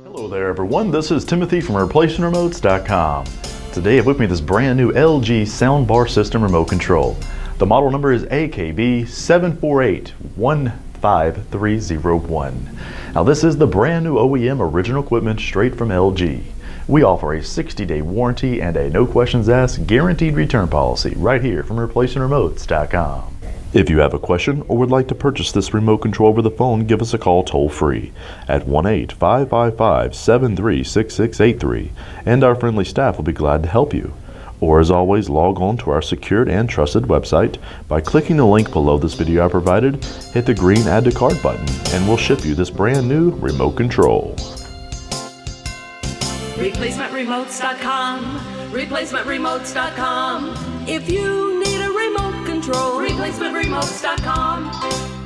Hello there everyone, this is Timothy from ReplacementRemotes.com. Today I have with me this brand new LG soundbar system remote control. The model number is AKB74815301. Now this is the brand new OEM original equipment straight from LG. We offer a 60-day warranty and a no questions asked guaranteed return policy right here from ReplacementRemotes.com. If you have a question or would like to purchase this remote control over the phone, give us a call toll-free at 1-855-555-736683 and our friendly staff will be glad to help you. Or as always, log on to our secured and trusted website by clicking the link below this video I provided, hit the green Add to Cart button, and we'll ship you this brand new remote control. ReplacementRemotes.com, ReplacementRemotes.com. If you need a remote control, ReplacementRemotes.com.